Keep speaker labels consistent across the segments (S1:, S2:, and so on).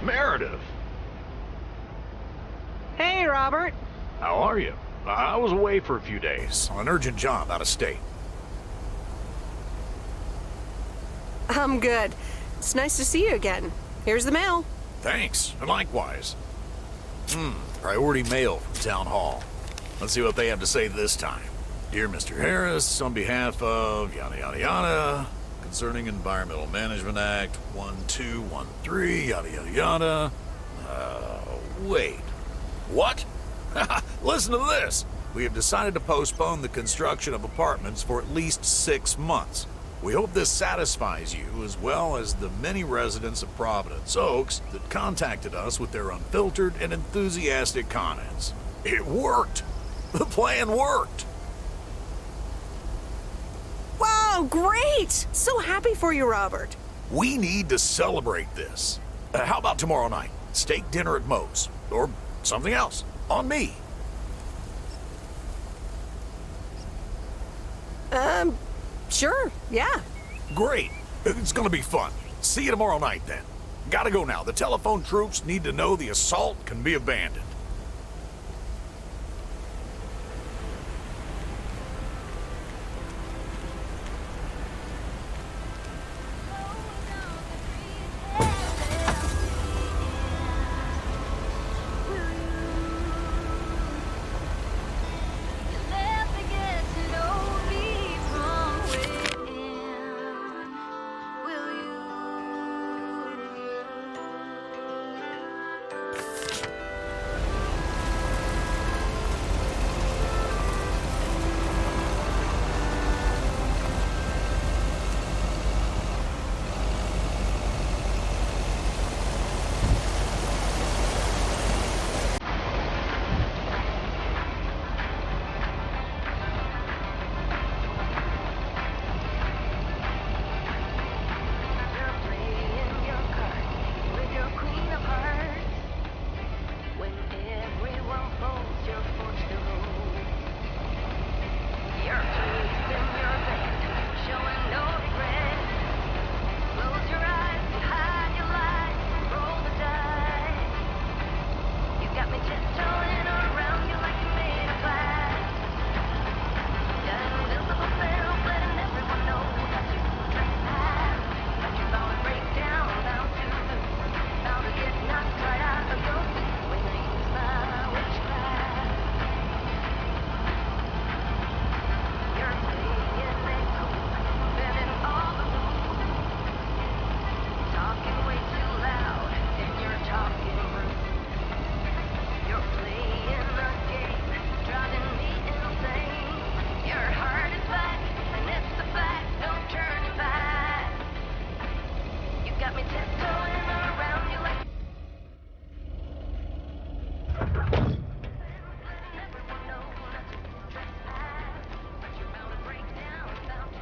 S1: Meredith!
S2: Hey, Robert.
S1: How are you? I was away for a few days on an urgent job out of state.
S2: I'm good. It's nice to see you again. Here's the mail.
S1: Thanks, and likewise. Priority mail from Town Hall. Let's see what they have to say this time. Dear Mr. Harris, on behalf of yada yada yada, concerning Environmental Management Act 1213, yada yada yada. Wait. What? Listen to this. We have decided to postpone the construction of apartments for at least 6 months. We hope this satisfies you, as well as the many residents of Providence Oaks that contacted us with their unfiltered and enthusiastic comments. It worked! The plan worked!
S2: Wow, great! So happy for you, Robert.
S1: We need to celebrate this. How about tomorrow night? Steak dinner at Moe's. Or something else. On me.
S2: Sure, yeah.
S1: Great. It's gonna be fun. See you tomorrow night, then. Gotta go now. The telephone troops need to know the assault can be abandoned.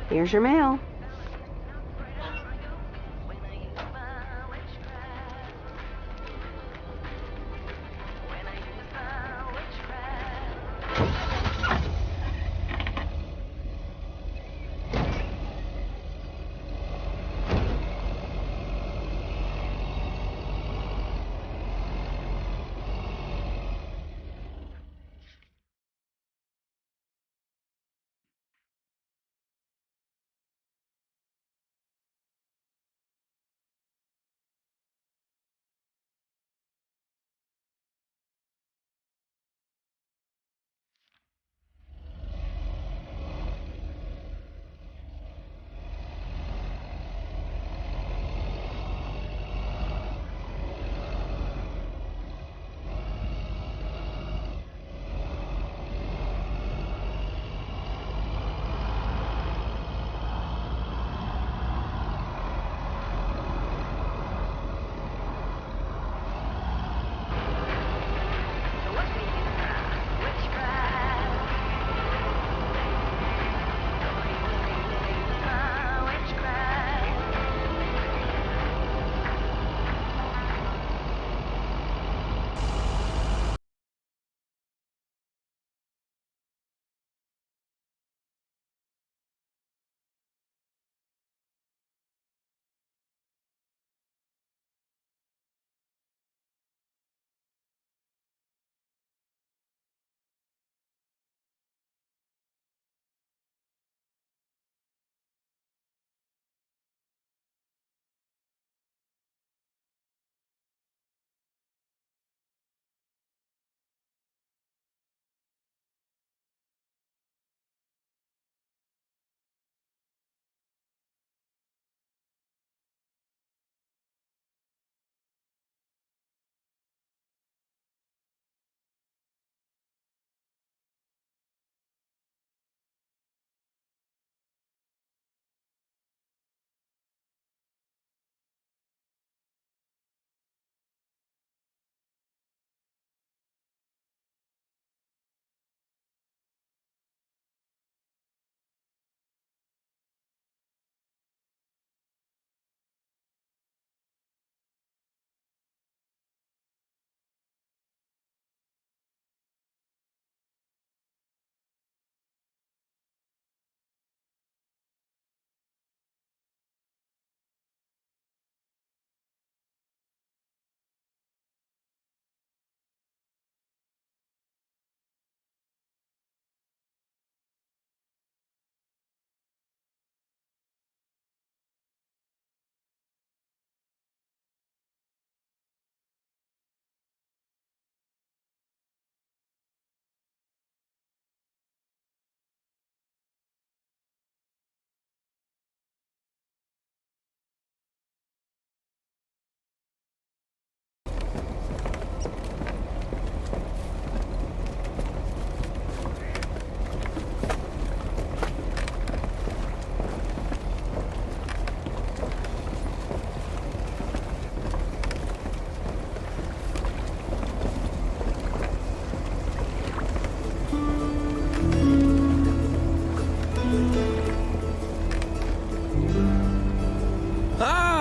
S2: Here's your mail.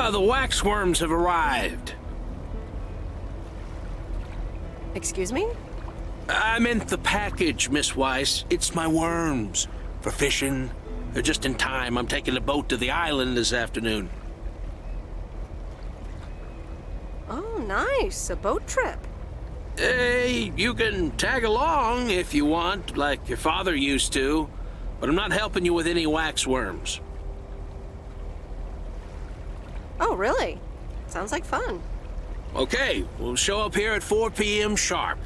S3: The waxworms have arrived.
S2: Excuse me?
S3: I meant the package, Miss Weiss. It's my worms. For fishing. They're just in time. I'm taking a boat to the island this afternoon.
S2: Oh, nice. A boat trip.
S3: Hey, you can tag along if you want, like your father used to. But I'm not helping you with any waxworms.
S2: Oh, really? Sounds like fun.
S3: Okay, we'll show up here at 4 p.m. sharp.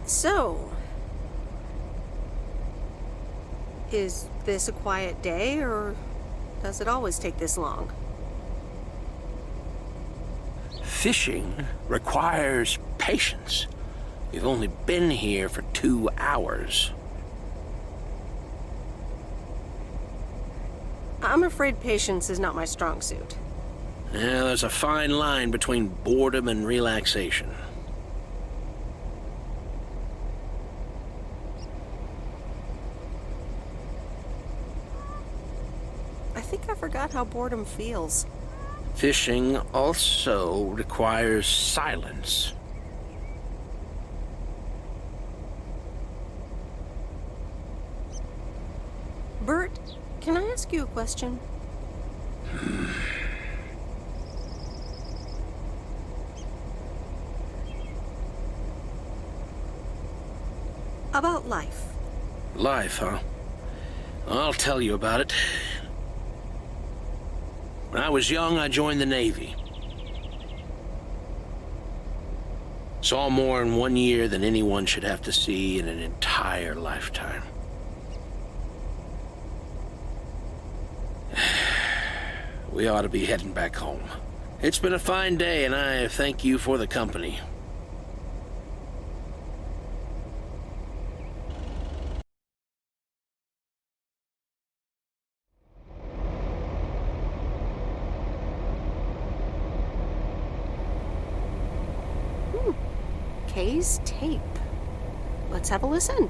S2: So, is this a quiet day, or does it always take this long?
S3: Fishing requires patience. We've only been here for 2 hours.
S2: I'm afraid patience is not my strong suit.
S3: Yeah, there's a fine line between boredom and relaxation.
S2: I think I forgot how boredom feels.
S3: Fishing also requires silence.
S2: Bert, can I ask you a question? About life.
S3: Life, huh? I'll tell you about it. When I was young, I joined the Navy. Saw more in 1 year than anyone should have to see in an entire lifetime. We ought to be heading back home. It's been a fine day, and I thank you for the company.
S2: Kay's tape. Let's have a listen.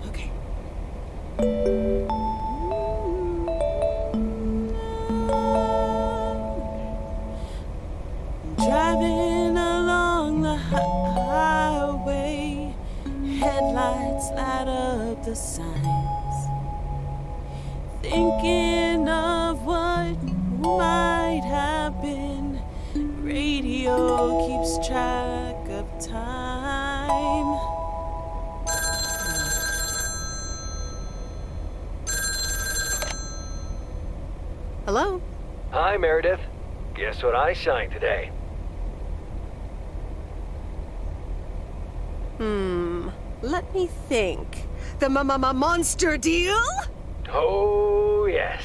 S2: Okay.
S4: Driving along the highway, headlights light up the signs, thinking of what might have been. Radio keeps track of time.
S2: Hello?
S5: Hi, Meredith. Guess what I signed today?
S2: Let me think. The monster deal?
S5: Oh, yes.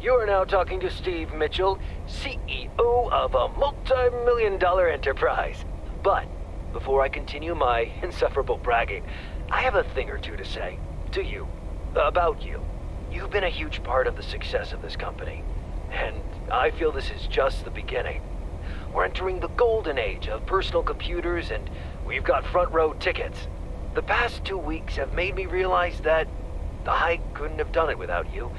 S5: You are now talking to Steve Mitchell, CEO of a multi-million-dollar enterprise. But before I continue my insufferable bragging, I have a thing or two to say to you, about you. You've been a huge part of the success of this company, and I feel this is just the beginning. We're entering the golden age of personal computers, and we've got front row tickets. The past 2 weeks have made me realize that I couldn't have done it without you,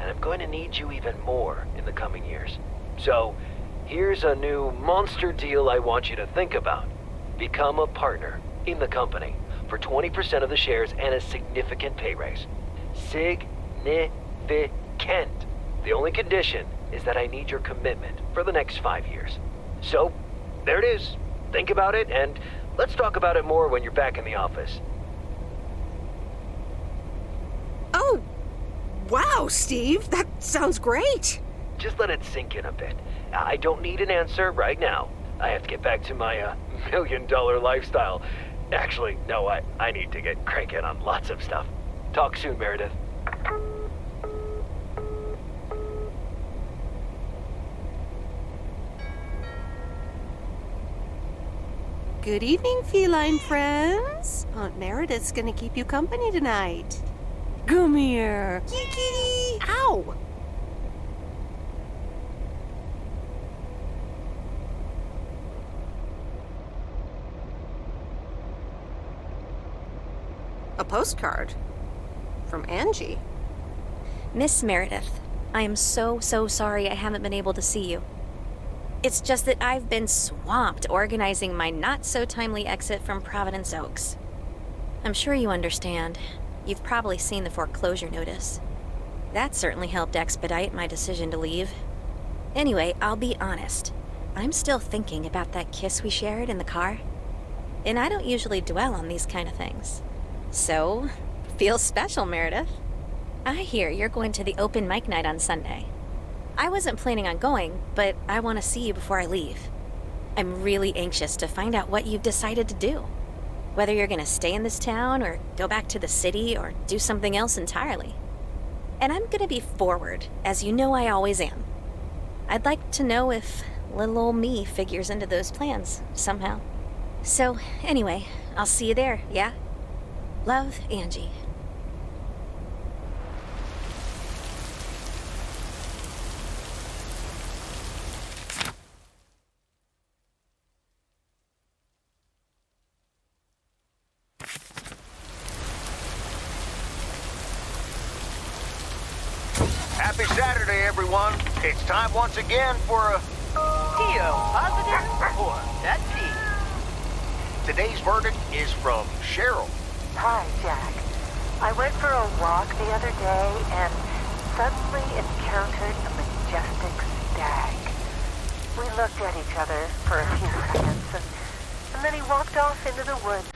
S5: and I'm going to need you even more in the coming years. So, here's a new monster deal I want you to think about. Become a partner in the company for 20% of the shares and a significant pay raise. Significant. The only condition is that I need your commitment for the next 5 years. So, there it is. Think about it, and let's talk about it more when you're back in the office.
S2: Oh, wow, Steve. That sounds great.
S5: Just let it sink in a bit. I don't need an answer right now. I have to get back to my $1 million lifestyle. Actually, no, I need to get cranking on lots of stuff. Talk soon, Meredith.
S2: Good evening, feline friends. Aunt Meredith's gonna keep you company tonight. Come here. Kitty. Ow! A postcard from Angie.
S6: Miss Meredith, I am so sorry I haven't been able to see you. It's just that I've been swamped organizing my not-so-timely exit from Providence Oaks. I'm sure you understand. You've probably seen the foreclosure notice. That certainly helped expedite my decision to leave. Anyway, I'll be honest. I'm still thinking about that kiss we shared in the car. And I don't usually dwell on these kind of things. So, feels special, Meredith. I hear you're going to the open mic night on Sunday. I wasn't planning on going, but I want to see you before I leave. I'm really anxious to find out what you've decided to do. Whether you're going to stay in this town, or go back to the city, or do something else entirely. And I'm going to be forward, as you know I always am. I'd like to know if little old me figures into those plans, somehow. So, anyway, I'll see you there, yeah? Love, Angie.
S7: Happy Saturday, everyone. It's time once again for a...
S8: Tio, positive or that's T.
S7: Today's verdict is from Cheryl.
S9: Hi, Jack. I went for a walk the other day and suddenly encountered a majestic stag. We looked at each other for a few seconds and then he walked off into the woods.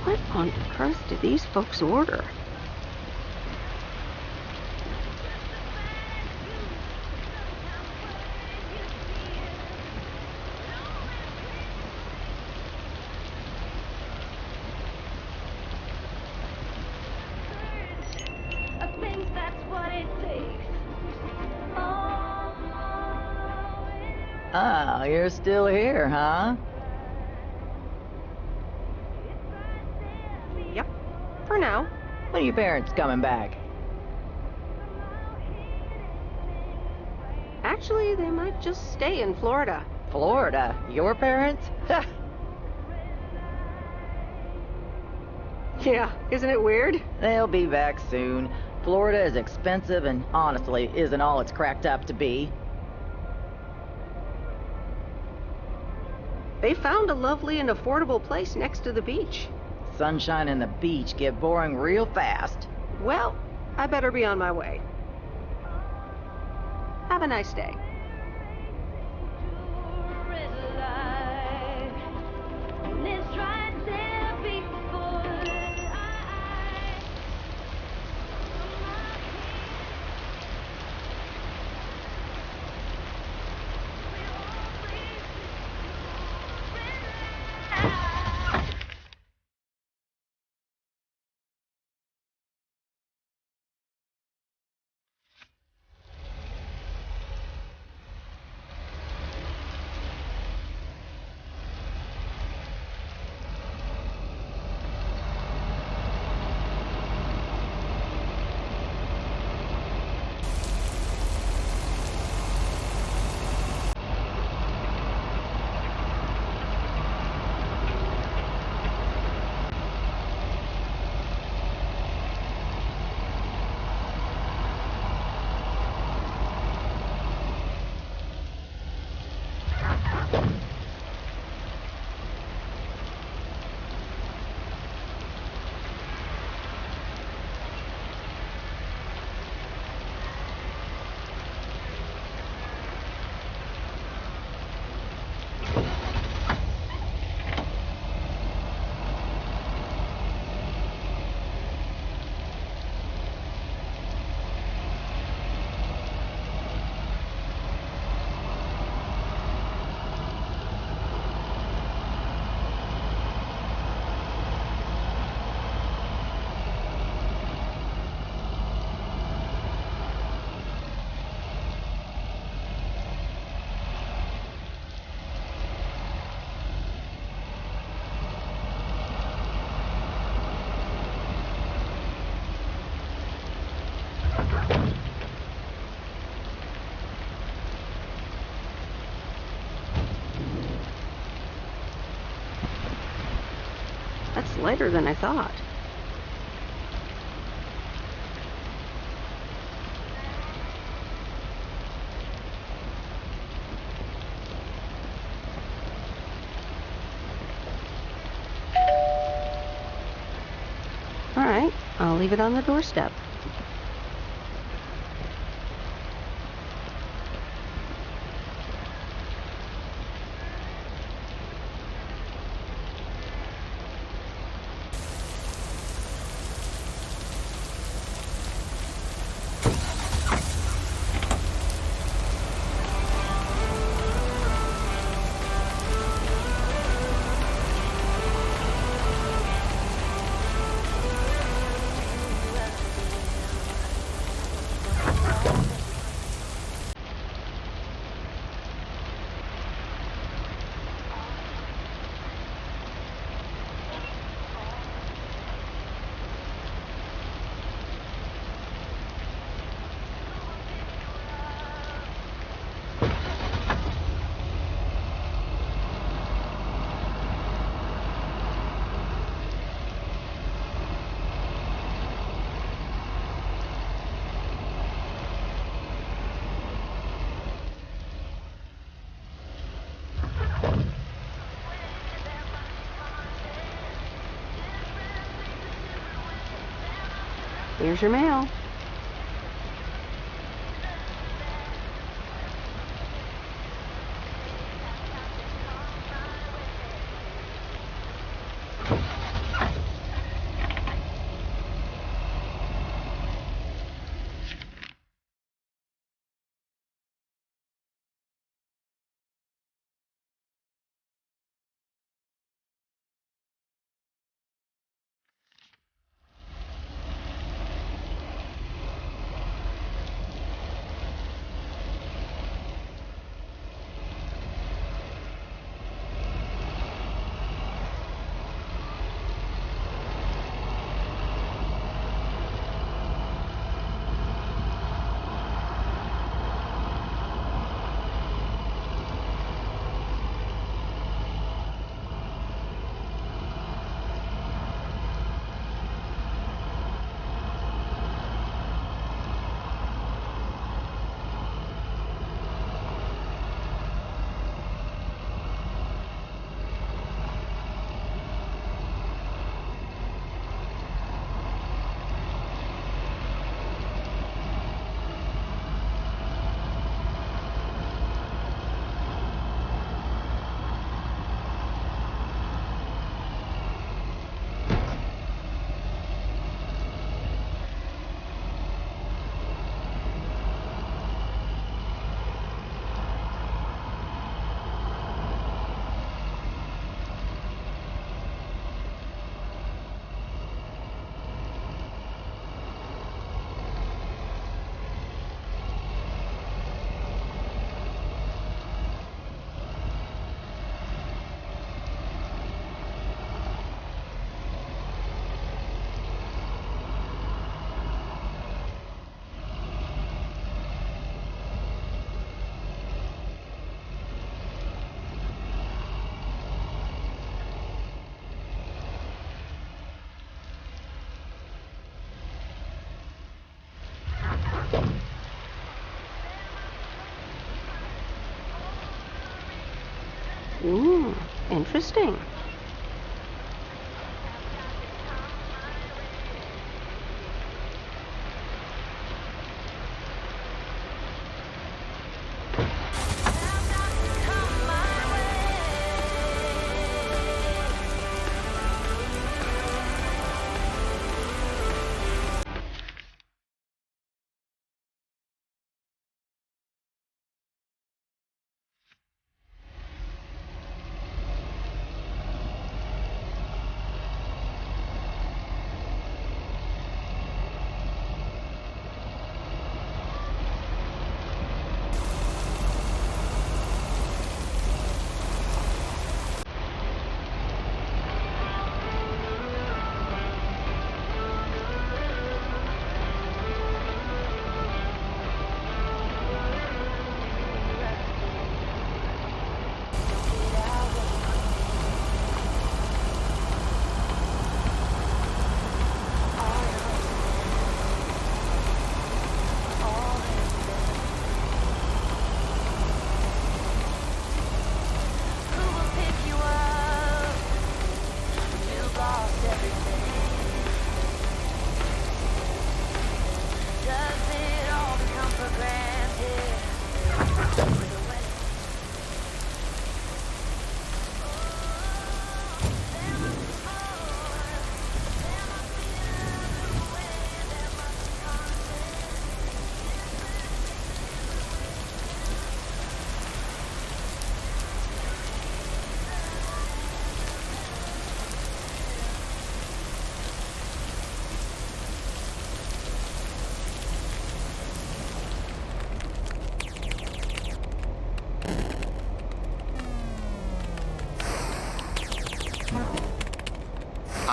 S2: What on earth did these folks order?
S8: Oh, you're still here, huh?
S2: Yep, for now.
S8: When are your parents coming back?
S2: Actually, they might just stay in Florida.
S10: Florida? Your parents?
S2: Yeah, isn't it weird?
S10: They'll be back soon. Florida is expensive and honestly isn't all it's cracked up to be.
S2: They found a lovely and affordable place next to the beach.
S10: Sunshine and the beach get boring real fast.
S2: Well, I better be on my way. Have a nice day. That's lighter than I thought. All right, I'll leave it on the doorstep. Here's your mail. Ooh, interesting.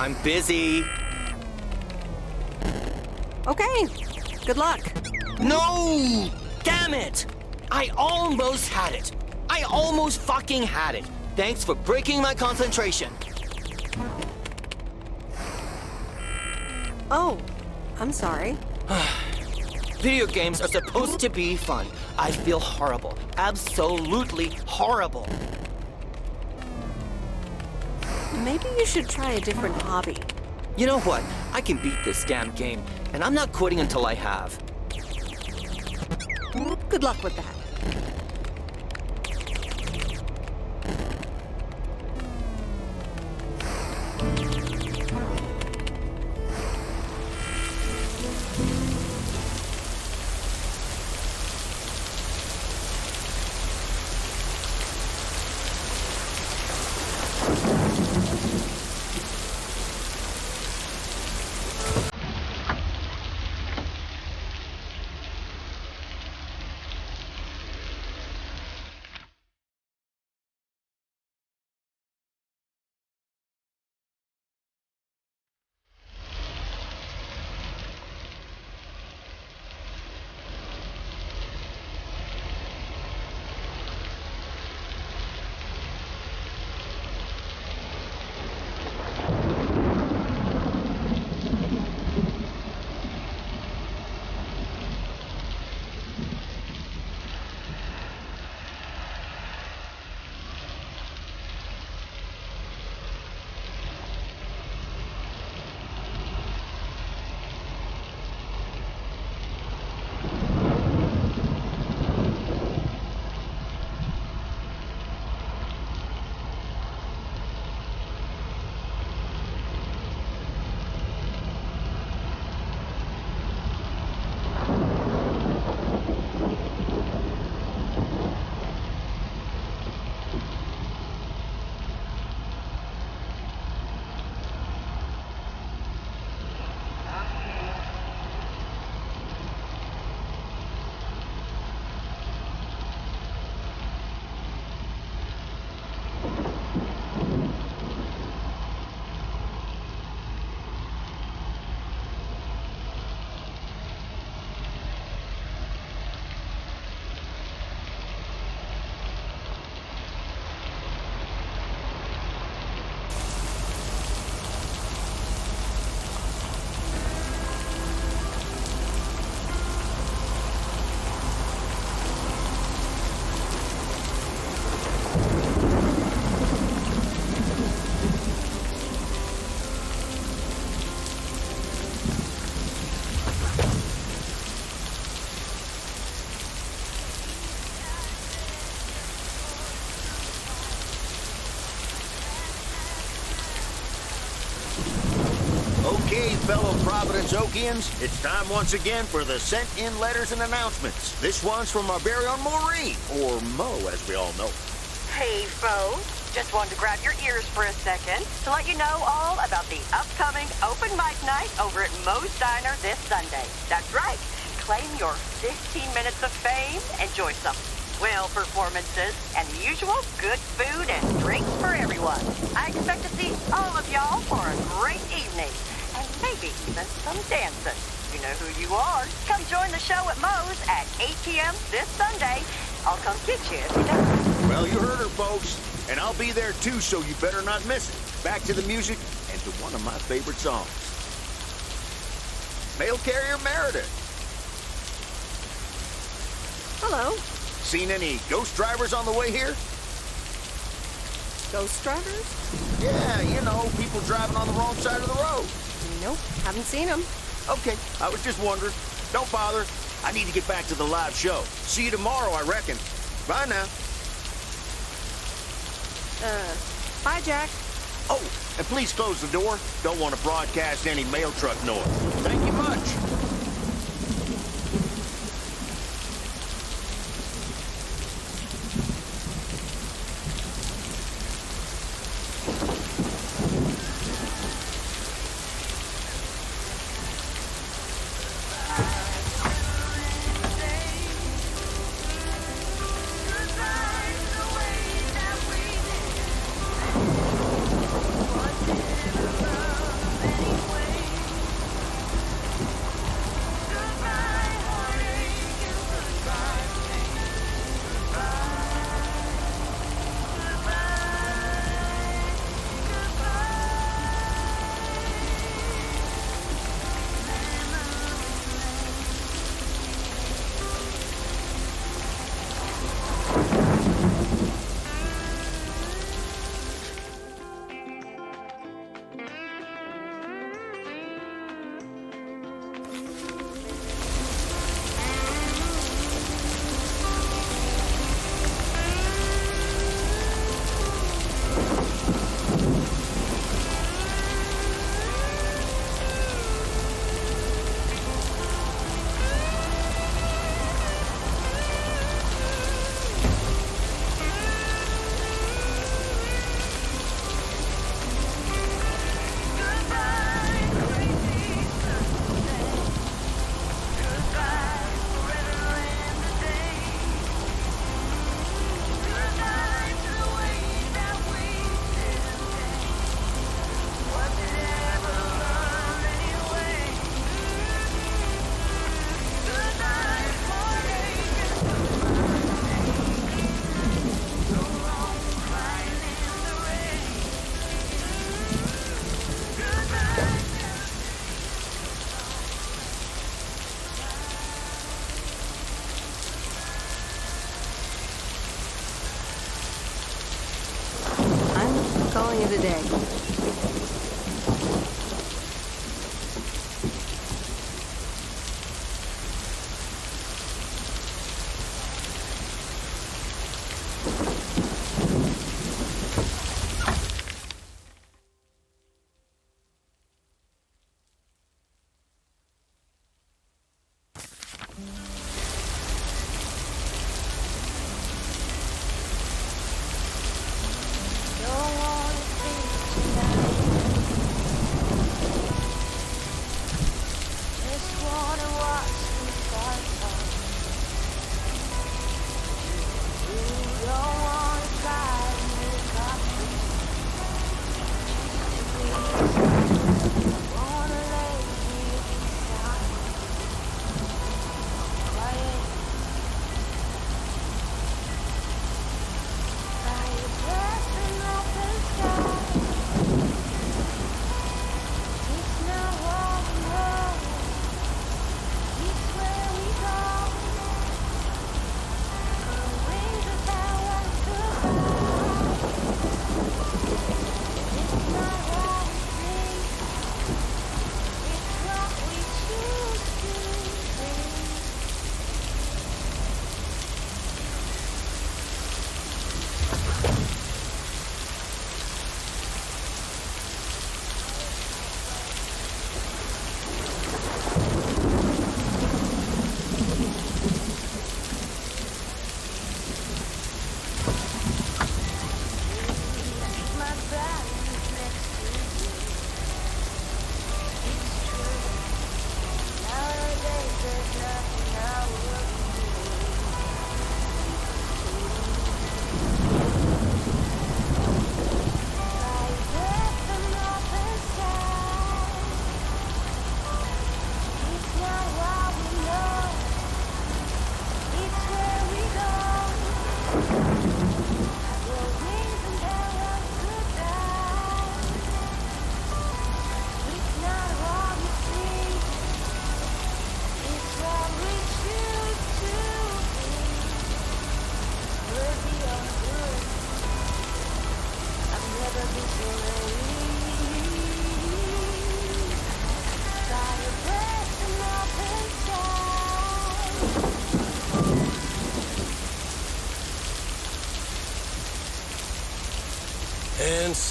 S11: I'm busy.
S2: Okay, good luck.
S11: No! Damn it! I almost had it. I almost fucking had it. Thanks for breaking my concentration.
S2: Oh, I'm sorry.
S11: Video games are supposed to be fun. I feel horrible. Absolutely horrible.
S2: Maybe you should try a different hobby.
S11: You know what? I can beat this damn game, and I'm not quitting until I have.
S2: Good luck with that.
S7: Okay, fellow Providence Okians, it's time once again for the sent-in letters and announcements. This one's from our very own Maureen, or Mo, as we all know.
S8: Hey, folks. Just wanted to grab your ears for a second to let you know all about the upcoming open mic night over at Moe's Diner this Sunday. That's right. Claim your 15 minutes of fame. Enjoy some swell performances and the usual good food and drinks for everyone. I expect to see all of y'all for a great evening and maybe even some dancing. You know who you are. Come join the show at Moe's at 8 p.m. this Sunday. I'll come get you if you don't.
S7: Well, you heard her, folks. And I'll be there too, so you better not miss it. Back to the music and to one of my favorite songs. Mail carrier Meredith.
S2: Hello.
S7: Seen any ghost drivers on the way here?
S2: Ghost drivers?
S7: Yeah, you know, people driving on the wrong side of the road.
S2: Nope, haven't seen them.
S7: Okay, I was just wondering. Don't bother. I need to get back to the live show. See you tomorrow, I reckon. Bye now.
S2: Bye, Jack.
S7: Oh, and please close the door. Don't want to broadcast any mail truck noise. Thank you much.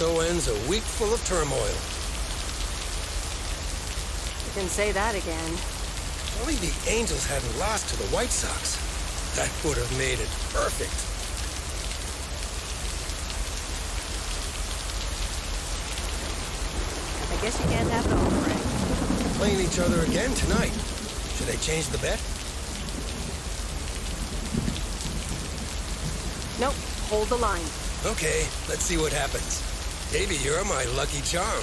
S12: so ends a week full of turmoil.
S2: You can say that again.
S12: Only the Angels hadn't lost to the White Sox. That would have made it perfect.
S2: I guess you can't have it all, Frank.
S12: Playing each other again tonight. Should I change the bet?
S2: Nope, hold the line.
S12: Okay, let's see what happens. Maybe you're my lucky charm.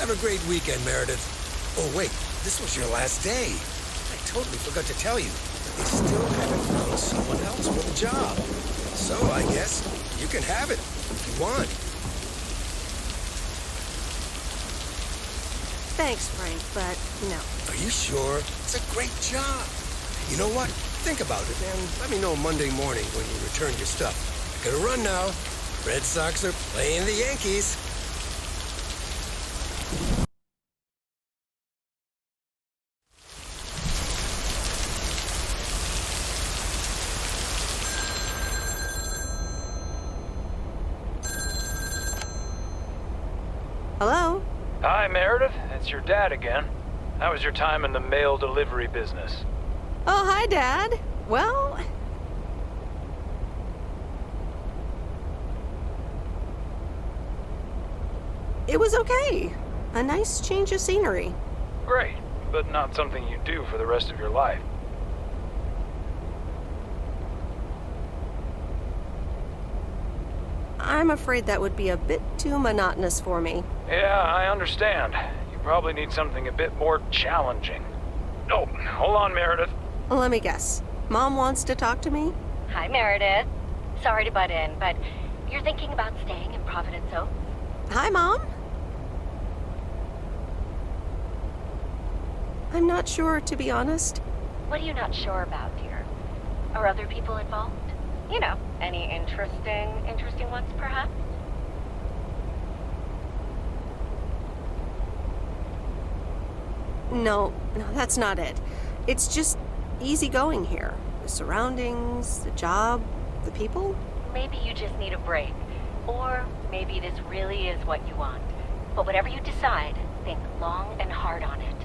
S12: Have a great weekend, Meredith. Oh, wait, this was your last day. I totally forgot to tell you. They still haven't found someone else for the job. So I guess you can have it if you want.
S2: Thanks, Frank, but no.
S12: Are you sure? It's a great job. You know what? Think about it and let me know Monday morning when you return your stuff. I gotta run now. Red Sox are playing the Yankees.
S2: Hello?
S13: Hi, Meredith. It's your dad again. How was your time in the mail delivery business?
S2: Oh, hi, Dad. Well... it was okay. A nice change of scenery.
S13: Great, but not something you do for the rest of your life.
S2: I'm afraid that would be a bit too monotonous for me.
S13: Yeah, I understand. You probably need something a bit more challenging. Oh, hold on, Meredith.
S2: Let me guess. Mom wants to talk to me?
S14: Hi, Meredith. Sorry to butt in, but you're thinking about staying in Providence Oaks?
S2: Hi, Mom. I'm not sure, to be honest.
S14: What are you not sure about, dear? Are other people involved? You know, any interesting ones, perhaps?
S2: No, that's not it. It's just easygoing here. The surroundings, the job, the people.
S14: Maybe you just need a break. Or maybe this really is what you want. But whatever you decide, think long and hard on it.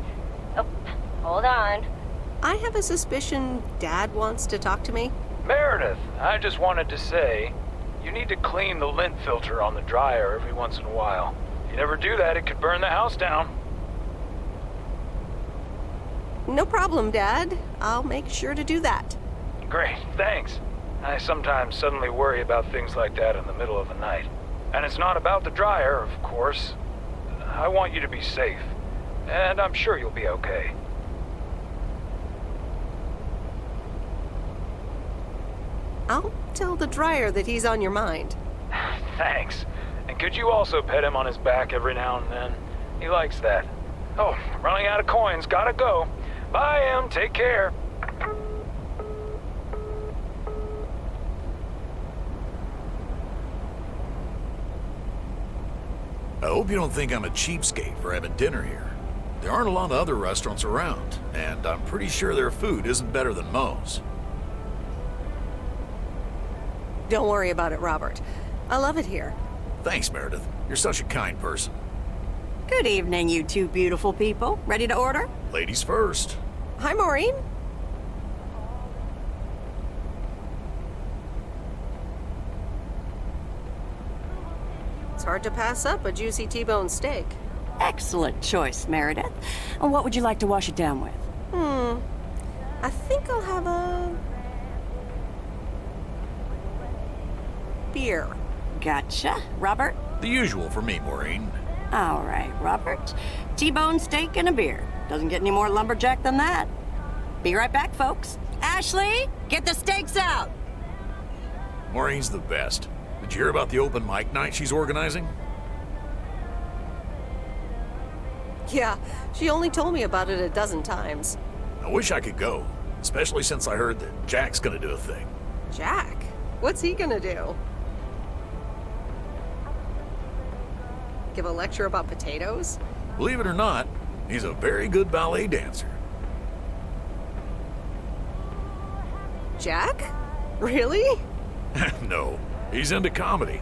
S14: Oh, hold on.
S2: I have a suspicion Dad wants to talk to me.
S13: Meredith, I just wanted to say, you need to clean the lint filter on the dryer every once in a while. If you never do that, it could burn the house down.
S2: No problem, Dad. I'll make sure to do that.
S13: Great, thanks. I sometimes suddenly worry about things like that in the middle of the night. And it's not about the dryer, of course. I want you to be safe. And I'm sure you'll be okay.
S2: I'll tell the dryer that he's on your mind.
S13: Thanks. And could you also pet him on his back every now and then? He likes that. Oh, running out of coins. Gotta go. Bye, Em. Take care.
S1: I hope you don't think I'm a cheapskate for having dinner here. There aren't a lot of other restaurants around, and I'm pretty sure their food isn't better than Moe's.
S2: Don't worry about it, Robert. I love it here.
S1: Thanks, Meredith. You're such a kind person.
S15: Good evening, you two beautiful people. Ready to order?
S1: Ladies first.
S2: Hi, Maureen. It's hard to pass up a juicy T-bone steak.
S15: Excellent choice, Meredith. And what would you like to wash it down with?
S2: I think I'll have a... beer.
S15: Gotcha. Robert?
S1: The usual for me, Maureen.
S15: All right, Robert. T-bone steak and a beer. Doesn't get any more lumberjack than that. Be right back, folks. Ashley, get the steaks out!
S1: Maureen's the best. Did you hear about the open mic night she's organizing?
S2: Yeah, she only told me about it a dozen times.
S1: I wish I could go, especially since I heard that Jack's gonna do a thing.
S2: Jack? What's he gonna do? Give a lecture about potatoes?
S1: Believe it or not, he's a very good ballet dancer.
S2: Jack? Really?
S1: No, He's into comedy.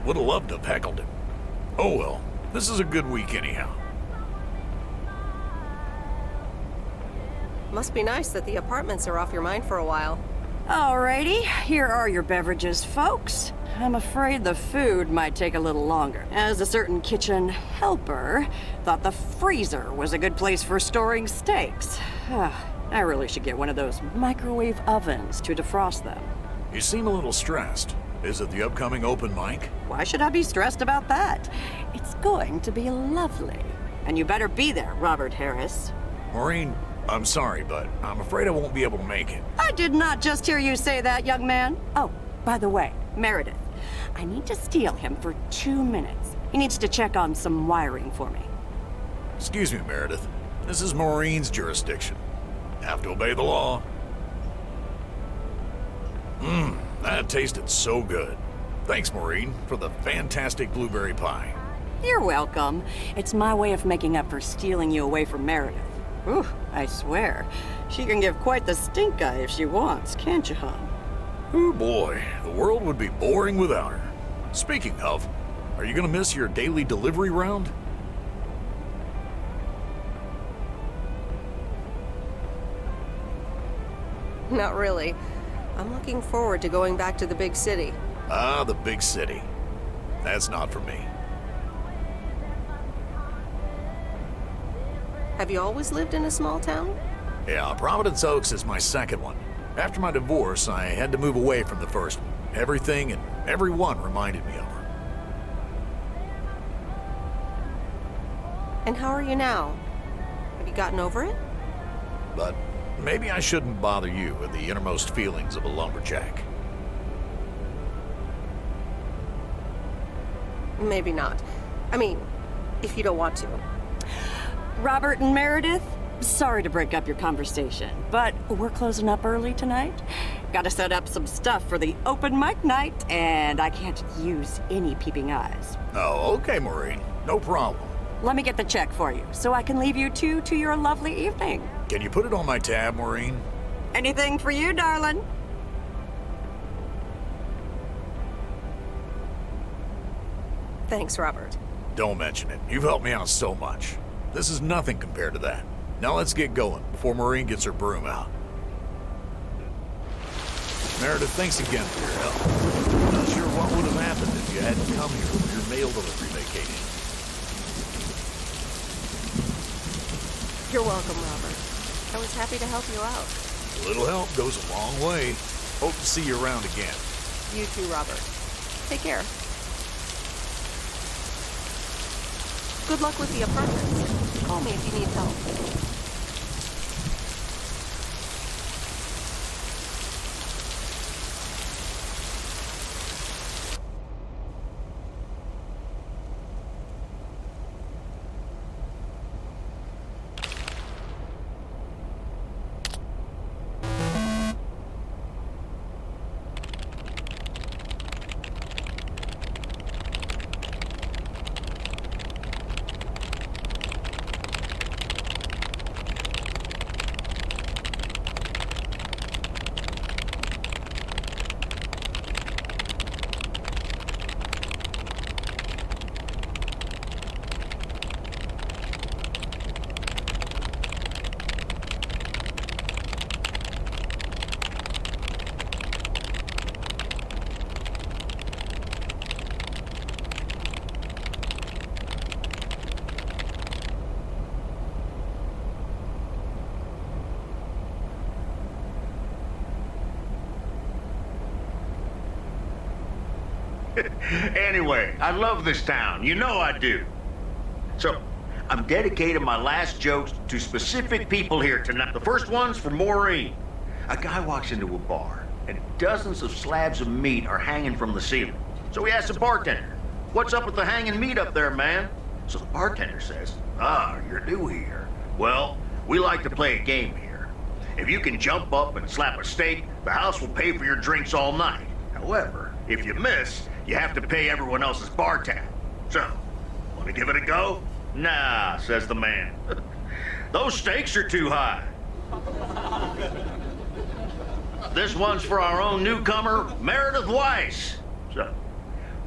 S1: Would have loved to have heckled him. Oh well, this is a good week anyhow.
S2: Must be nice that the apartments are off your mind for a while.
S15: Alrighty, here are your beverages, folks. I'm afraid the food might take a little longer, as a certain kitchen helper thought the freezer was a good place for storing steaks. I really should get one of those microwave ovens to defrost them.
S1: You seem a little stressed. Is it the upcoming open mic?
S15: Why should I be stressed about that? It's going to be lovely. And you better be there, Robert Harris.
S1: Maureen, I'm sorry, but I'm afraid I won't be able to make it.
S15: I did not just hear you say that, young man. Oh, by the way, Meredith, I need to steal him for 2 minutes. He needs to check on some wiring for me.
S1: Excuse me, Meredith. This is Maureen's jurisdiction. Have to obey the law. That tasted so good. Thanks, Maureen, for the fantastic blueberry pie.
S15: You're welcome. It's my way of making up for stealing you away from Meredith. Ooh, I swear. She can give quite the stink eye if she wants, can't you, hon?
S1: Oh boy, the world would be boring without her. Speaking of, are you gonna miss your daily delivery round?
S2: Not really. I'm looking forward to going back to the big city.
S1: Ah, the big city. That's not for me.
S2: Have you always lived in a small town?
S1: Yeah, Providence Oaks is my second one. After my divorce, I had to move away from the first one. Everything and everyone reminded me of her.
S2: And how are you now? Have you gotten over it?
S1: But maybe I shouldn't bother you with the innermost feelings of a lumberjack.
S2: Maybe not. I mean, if you don't want to.
S15: Robert and Meredith, sorry to break up your conversation, but we're closing up early tonight. Gotta set up some stuff for the open mic night, and I can't use any peeping eyes.
S1: Oh, okay, Maureen. No problem.
S15: Let me get the check for you, so I can leave you two to your lovely evening.
S1: Can you put it on my tab, Maureen?
S15: Anything for you, darling.
S2: Thanks, Robert.
S1: Don't mention it. You've helped me out so much. This is nothing compared to that. Now let's get going before Maureen gets her broom out. Meredith, thanks again for your help. Not sure what would have happened if you hadn't come here for your mail delivery vacation.
S2: You're welcome, Robert. I was happy to help you out.
S1: A little help goes a long way. Hope to see you around again.
S2: You too, Robert. Take care. Good luck with the apartments. Call me if you need help.
S7: Anyway, I love this town. You know I do. So, I'm dedicating my last jokes to specific people here tonight. The first one's for Maureen. A guy walks into a bar, and dozens of slabs of meat are hanging from the ceiling. So he asks the bartender, "What's up with the hanging meat up there, man?" So the bartender says, "Ah, you're new here. Well, we like to play a game here. If you can jump up and slap a steak, the house will pay for your drinks all night. However, if you miss, you have to pay everyone else's bar tab. So, want to give it a go?" "Nah," says the man. "Those stakes are too high." This one's for our own newcomer, Meredith Weiss. So,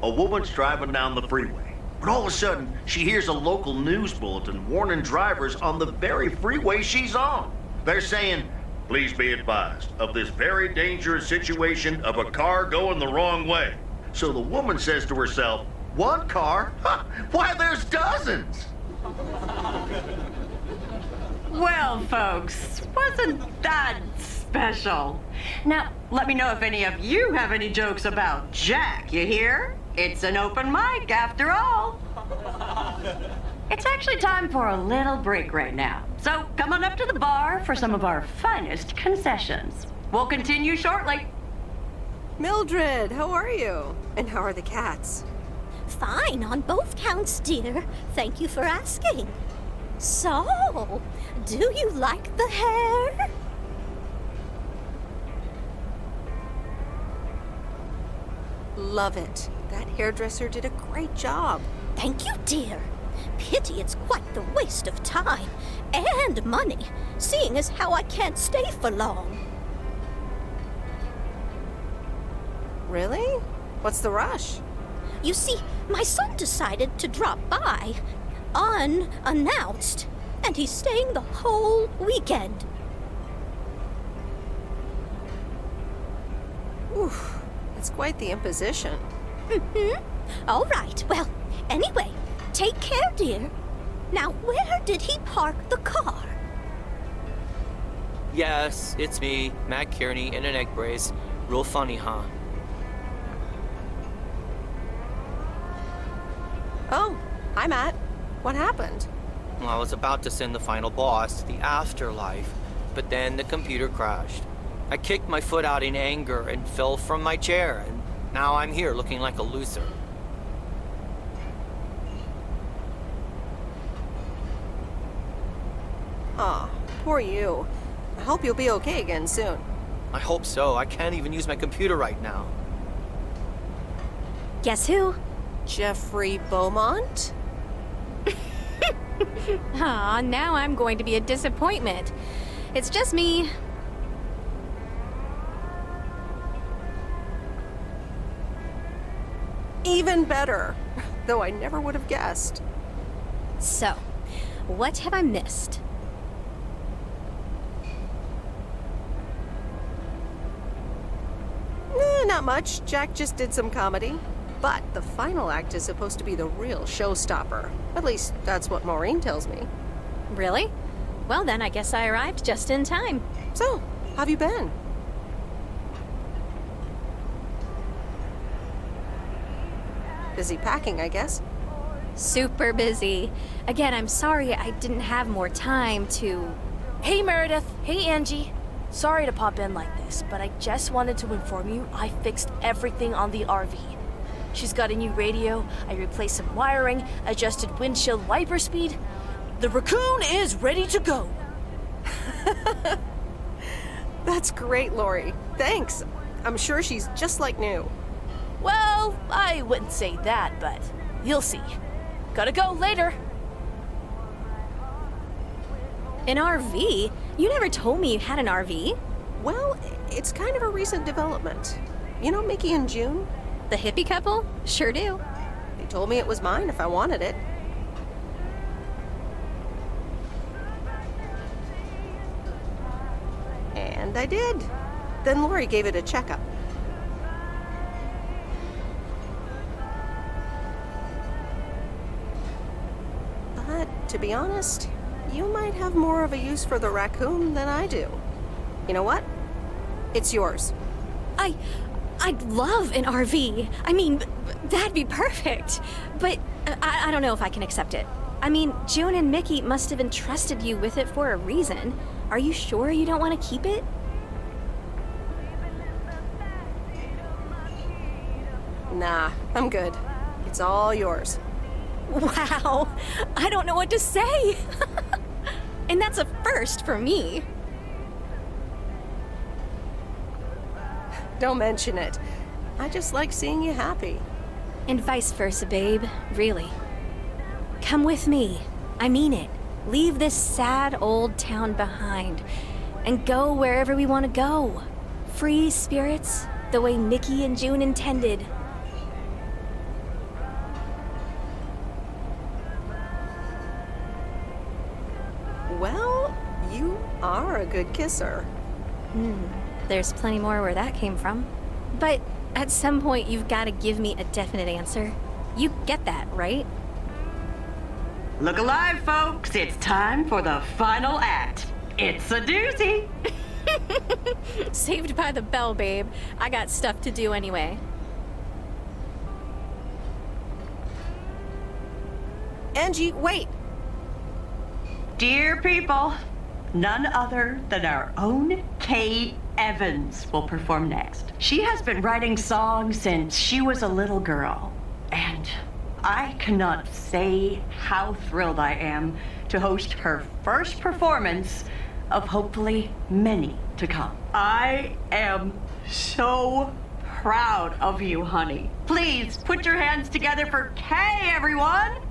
S7: A woman's driving down the freeway, but all of a sudden, she hears a local news bulletin warning drivers on the very freeway she's on. They're saying, "Please be advised of this very dangerous situation of a car going the wrong way." So the woman says to herself, "One car? Huh, why, there's dozens!"
S15: Well, folks, wasn't that special? Now, let me know if any of you have any jokes about Jack, you hear? It's an open mic after all. It's actually time for a little break right now. So come on up to the bar for some of our finest concessions. We'll continue shortly.
S2: Mildred, how are you? And how are the cats?
S16: Fine on both counts, dear. Thank you for asking. So, do you like the hair?
S2: Love it. That hairdresser did a great job.
S16: Thank you, dear. Pity it's quite the waste of time and money, seeing as how I can't stay for long.
S2: Really? What's the rush?
S16: You see, my son decided to drop by, unannounced, and he's staying the whole weekend.
S2: Oof, that's quite the imposition.
S16: All right, well, anyway, take care, dear. Now, where did he park the car?
S11: Yes, it's me, Matt Kearney, in an egg brace. Real funny, huh?
S2: Oh, hi, Matt. What happened?
S11: Well, I was about to send the final boss to the afterlife, but then the computer crashed. I kicked my foot out in anger and fell from my chair, and now I'm here looking like a loser.
S2: Aw, poor you. I hope you'll be okay again soon.
S11: I hope so. I can't even use my computer right now.
S16: Guess who?
S2: Jeffrey Beaumont?
S6: Aw, now I'm going to be a disappointment. It's just me.
S2: Even better. Though I never would have guessed.
S6: So, what have I missed?
S2: Not much. Jack just did some comedy. But the final act is supposed to be the real showstopper. At least, that's what Maureen tells me.
S6: Really? Well, then I guess I arrived just in time.
S2: So, how have you been? Busy packing, I guess.
S6: Super busy. Again, I'm sorry I didn't have more time to...
S17: Hey, Meredith. Hey, Angie. Sorry to pop in like this, but I just wanted to inform you I fixed everything on the RV. She's got a new radio, I replaced some wiring, adjusted windshield wiper speed. The raccoon is ready to go.
S2: That's great, Lori. Thanks. I'm sure she's just like new.
S17: Well, I wouldn't say that, but you'll see. Gotta go later.
S6: An RV? You never told me you had an RV.
S2: Well, it's kind of a recent development. You know Mickey and June?
S6: The hippie couple? Sure do.
S2: They told me it was mine if I wanted it. And I did. Then Lori gave it a checkup. But to be honest, you might have more of a use for the raccoon than I do. You know what? It's yours.
S6: I'd love an RV. I mean, that'd be perfect. But I don't know if I can accept it. I mean, June and Mickey must have entrusted you with it for a reason. Are you sure you don't want to keep it?
S2: Nah, I'm good. It's all yours.
S6: Wow, I don't know what to say. And that's a first for me.
S2: Don't mention it. I just like seeing you happy.
S6: And vice versa, babe. Really. Come with me. I mean it. Leave this sad old town behind and go wherever we want to go. Free spirits, the way Mickey and June intended.
S2: Well, you are a good kisser.
S6: There's plenty more where that came from. But at some point, you've got to give me a definite answer. You get that, right?
S9: Look alive, folks. It's time for the final act. It's a doozy.
S6: Saved by the bell, babe. I got stuff to do anyway.
S2: Angie, wait.
S9: Dear people, none other than our own Kay Evans will perform next. She has been writing songs since she was a little girl, and I cannot say how thrilled I am to host her first performance of hopefully many to come. I am so proud of you, honey. Please put your hands together for Kay, everyone!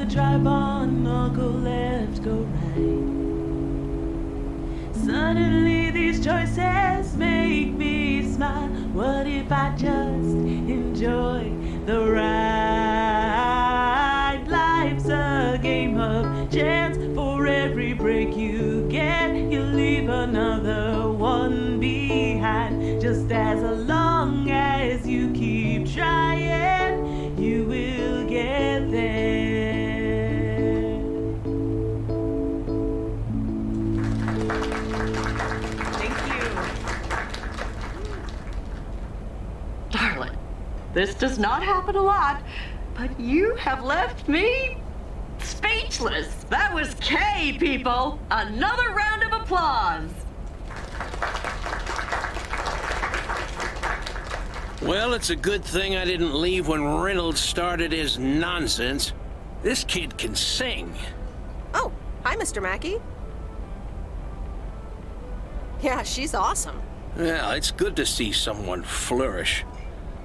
S4: Drive on or go left, go right. Suddenly these choices make me smile. What if I just enjoy the ride? Life's a game of chance. For every break you get, you leave another one behind. Just as long as you keep trying, you will get there.
S9: Darling, this does not happen a lot, but you have left me speechless. That was Kay, people. Another round of applause.
S3: Well, it's a good thing I didn't leave when Reynolds started his nonsense. This kid can sing.
S2: Oh, hi, Mr. Mackey. Yeah, she's awesome.
S3: Well, it's good to see someone flourish,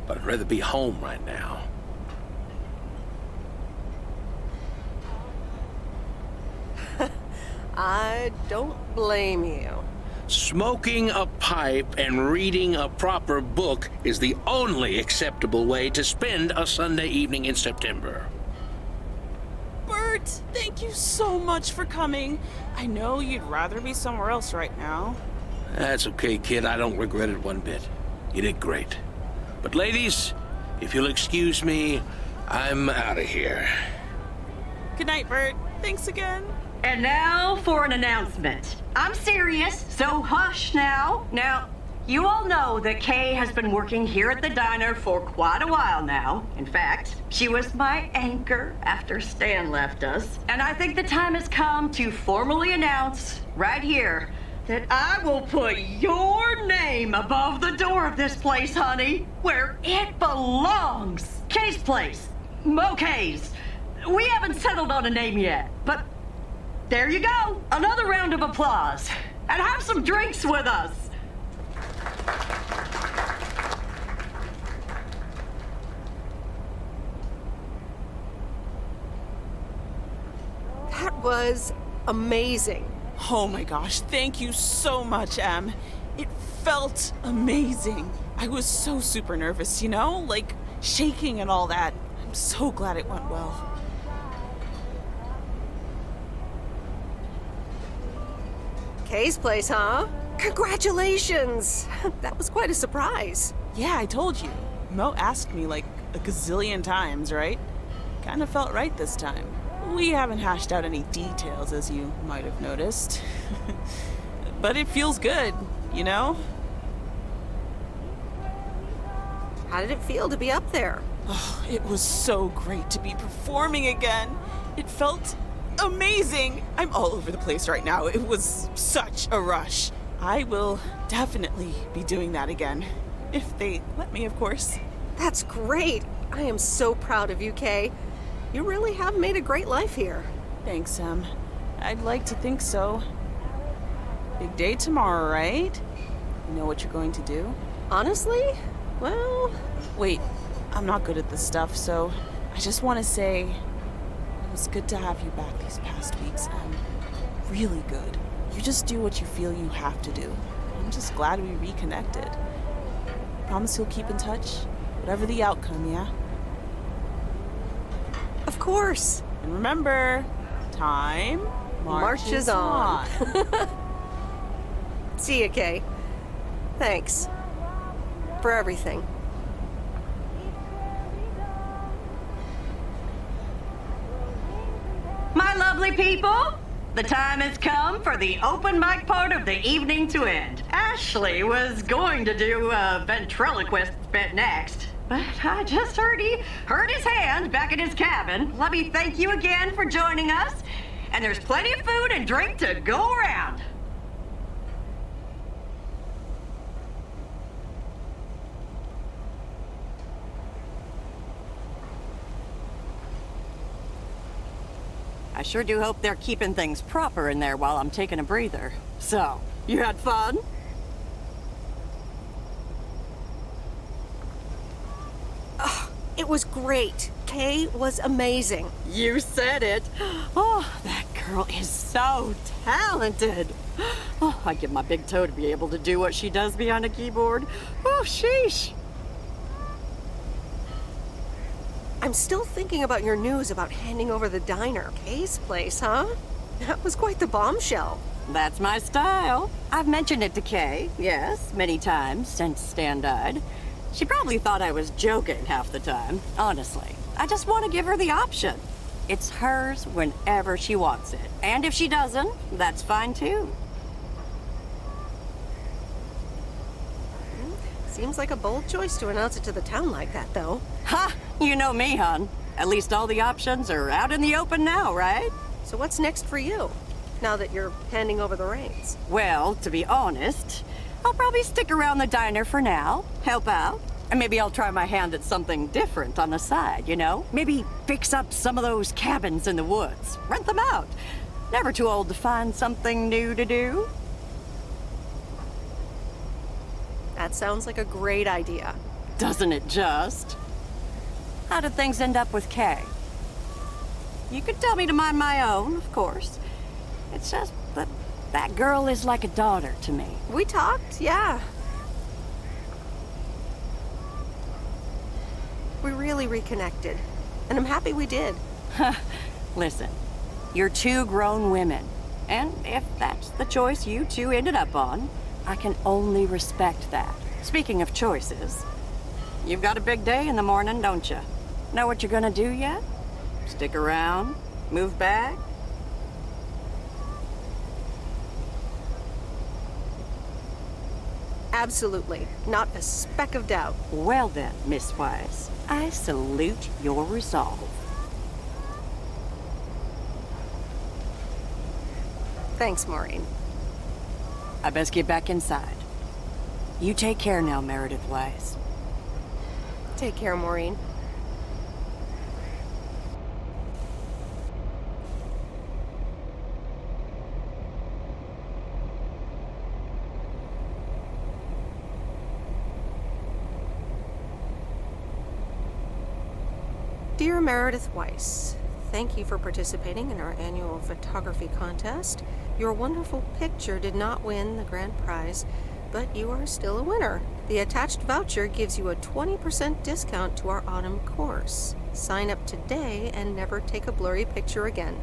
S3: but I'd rather be home right now.
S2: I don't blame you.
S3: Smoking a pipe and reading a proper book is the only acceptable way to spend a Sunday evening in September.
S4: Bert, thank you so much for coming. I know you'd rather be somewhere else right now.
S3: That's okay, kid. I don't regret it one bit. You did great. But ladies, if you'll excuse me, I'm out of here.
S4: Good night, Bert. Thanks again.
S9: And now for an announcement. I'm serious, so hush now. Now, you all know that Kay has been working here at the diner for quite a while now. In fact, she was my anchor after Stan left us. And I think the time has come to formally announce right here that I will put your name above the door of this place, honey, where it belongs. Kay's Place. Mo Kay's. We haven't settled on a name yet, but there you go. Another round of applause. And have some drinks with us.
S2: That was amazing.
S4: Oh my gosh, thank you so much, Em. It felt amazing. I was so super nervous, you know? Like, shaking and all that. I'm so glad it went well.
S2: Kay's Place, huh? Congratulations! That was quite a surprise.
S4: Yeah, I told you. Mo asked me like a gazillion times, right? Kinda felt right this time. We haven't hashed out any details, as you might have noticed. But it feels good, you know?
S2: How did it feel to be up there?
S4: Oh, it was so great to be performing again. It felt amazing. I'm all over the place right now. It was such a rush. I will definitely be doing that again. If they let me, of course.
S2: That's great. I am so proud of you, Kay. You really have made a great life here.
S4: Thanks, Em. I'd like to think so. Big day tomorrow, right? You know what you're going to do?
S2: Honestly? Well...
S4: Wait,
S18: I'm not good at this stuff, so I just want to say it was good to have you back these past weeks, and really good. You just do what you feel you have to do. I'm just glad we reconnected. Promise you'll keep in touch, whatever the outcome, yeah?
S2: Of course.
S18: And remember, time
S2: Marches on. See ya, Kay. Thanks. For everything.
S8: My lovely people, the time has come for the open mic part of the evening to end. Ashley was going to do a ventriloquist bit next, but I just heard he hurt his hand back in his cabin. Let me thank you again for joining us, and there's plenty of food and drink to go around.
S15: I sure do hope they're keeping things proper in there while I'm taking a breather. So, you had fun?
S2: Oh, it was great. Kay was amazing.
S15: You said it. Oh, that girl is so talented. Oh, I'd give my big toe to be able to do what she does behind a keyboard. Oh, sheesh.
S2: I'm still thinking about your news about handing over the diner. Kay's place, huh? That was quite the bombshell.
S15: That's my style. I've mentioned it to Kay, yes, many times since Stan died. She probably thought I was joking half the time, honestly. I just want to give her the option. It's hers whenever she wants it. And if she doesn't, that's fine too.
S2: Seems like a bold choice to announce it to the town like that, though.
S15: Ha! You know me, hon. At least all the options are out in the open now, right?
S2: So what's next for you, now that you're handing over the reins?
S15: Well, to be honest, I'll probably stick around the diner for now, help out, and maybe I'll try my hand at something different on the side, you know? Maybe fix up some of those cabins in the woods, rent them out. Never too old to find something new to do.
S2: That sounds like a great idea.
S15: Doesn't it just? How did things end up with Kay? You could tell me to mind my own, of course. It's just that that girl is like a daughter to me.
S2: We talked, yeah. We really reconnected, and I'm happy we did.
S15: Listen, you're two grown women, and if that's the choice you two ended up on, I can only respect that. Speaking of choices, you've got a big day in the morning, don't you? Know what you're gonna do yet? Stick around? Move back?
S2: Absolutely. Not a speck of doubt.
S15: Well then, Miss Wise, I salute your resolve.
S2: Thanks, Maureen.
S15: I best get back inside. You take care now, Meredith Wise.
S2: Take care, Maureen. Dear Meredith Weiss, thank you for participating in our annual photography contest. Your wonderful picture did not win the grand prize, but you are still a winner. The attached voucher gives you a 20% discount to our autumn course. Sign up today and never take a blurry picture again.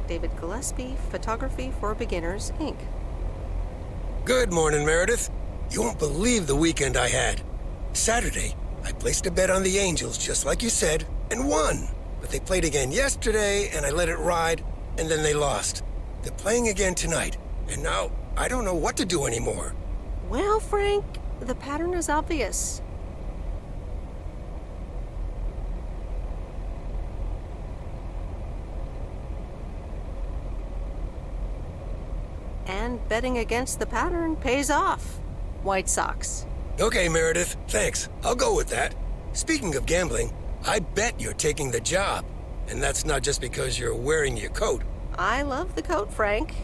S2: David Gillespie, Photography for Beginners, Inc.
S12: Good morning, Meredith. You won't believe the weekend I had. Saturday, I placed a bet on the Angels, just like you said, and won. But they played again yesterday, and I let it ride, and then they lost. They're playing again tonight, and now I don't know what to do anymore.
S2: Well, Frank, the pattern is obvious. And betting against the pattern pays off. White Sox.
S12: Okay, Meredith, thanks. I'll go with that. Speaking of gambling, I bet you're taking the job. And that's not just because you're wearing your coat.
S2: I love the coat, Frank.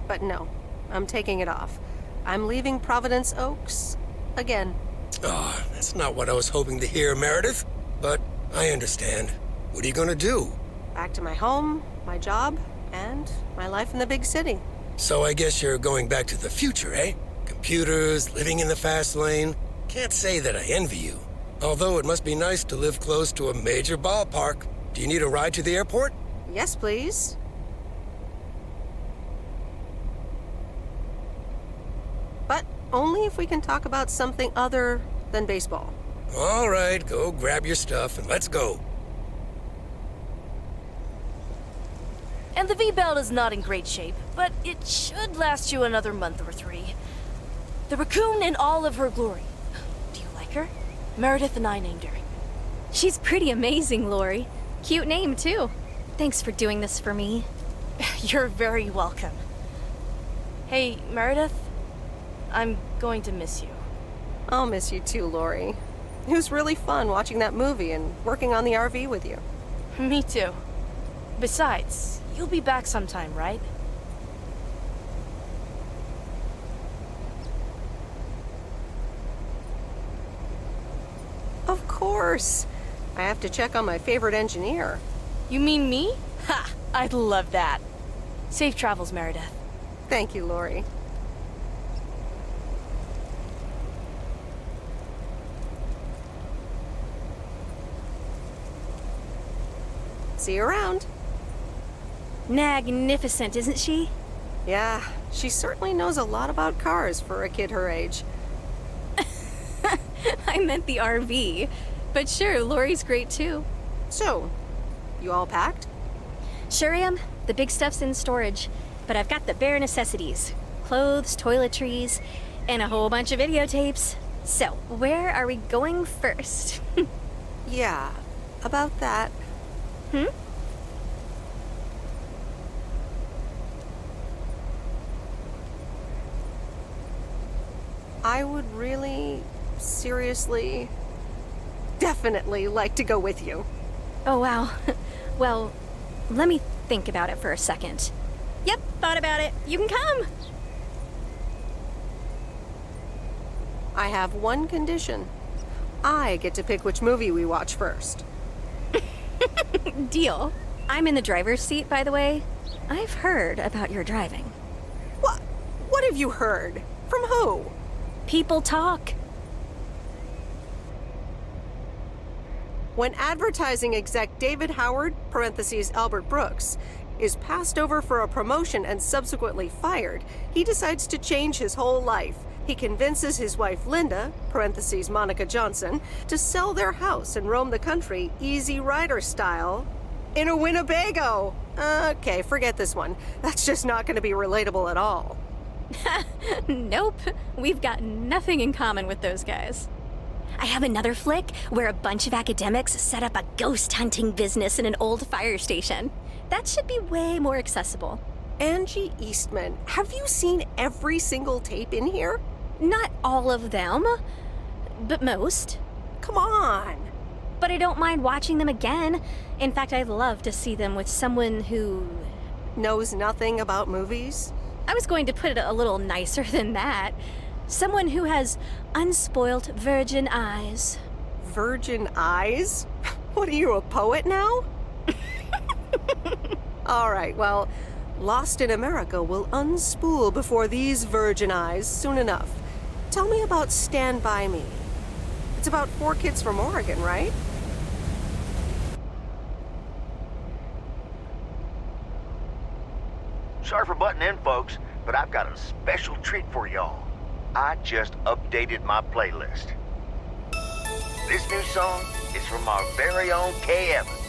S2: But no, I'm taking it off. I'm leaving Providence Oaks again.
S12: Oh, that's not what I was hoping to hear, Meredith. But I understand. What are you gonna do?
S2: Back to my home, my job, and my life in the big city.
S12: So I guess you're going back to the future, eh? Computers, living in the fast lane. Can't say that I envy you. Although it must be nice to live close to a major ballpark. Do you need a ride to the airport?
S2: Yes, please. But only if we can talk about something other than baseball.
S12: All right, go grab your stuff and let's go.
S17: And the V-belt is not in great shape, but it should last you another month or 3. The raccoon in all of her glory. Do you like her? Meredith and I named her.
S6: She's pretty amazing, Lori. Cute name, too. Thanks for doing this for me.
S17: You're very welcome. Hey, Meredith, I'm going to miss you.
S2: I'll miss you too, Lori. It was really fun watching that movie and working on the RV with you.
S17: Me too. Besides, you'll be back sometime, right?
S2: Of course. I have to check on my favorite engineer.
S17: You mean me? Ha! I'd love that. Safe travels, Meredith.
S2: Thank you, Lori. See you around.
S6: Magnificent, isn't she?
S2: Yeah, she certainly knows a lot about cars for a kid her age.
S6: I meant the RV. But sure, Lori's great too.
S2: So, you all packed?
S6: Sure am. The big stuff's in storage. But I've got the bare necessities. Clothes, toiletries, and a whole bunch of videotapes. So, where are we going first?
S2: Yeah, about that. I would really, seriously, definitely like to go with you.
S6: Oh, wow. Well, let me think about it for a second. Yep, thought about it. You can come.
S2: I have one condition. I get to pick which movie we watch first.
S6: Deal. I'm in the driver's seat, by the way. I've heard about your driving.
S2: What? What have you heard? From who?
S6: People talk.
S2: When advertising exec David Howard, parentheses Albert Brooks, is passed over for a promotion and subsequently fired, he decides to change his whole life. He convinces his wife Linda, parentheses Monica Johnson, to sell their house and roam the country Easy Rider style in a Winnebago. Okay, forget this one. That's just not going to be relatable at all.
S6: Nope. We've got nothing in common with those guys. I have another flick where a bunch of academics set up a ghost hunting business in an old fire station. That should be way more accessible.
S2: Angie Eastman, have you seen every single tape in here?
S6: Not all of them, but most.
S2: Come on.
S6: But I don't mind watching them again. In fact, I'd love to see them with someone who
S2: knows nothing about movies.
S6: I was going to put it a little nicer than that. Someone who has unspoilt virgin eyes.
S2: Virgin eyes? What are you, a poet now? All right, well, Lost in America will unspool before these virgin eyes soon enough. Tell me about Stand By Me. It's about 4 kids from Oregon, right?
S7: Sorry for butting in, folks, but I've got a special treat for y'all. I just updated my playlist. This new song is from our very own Kay Evans.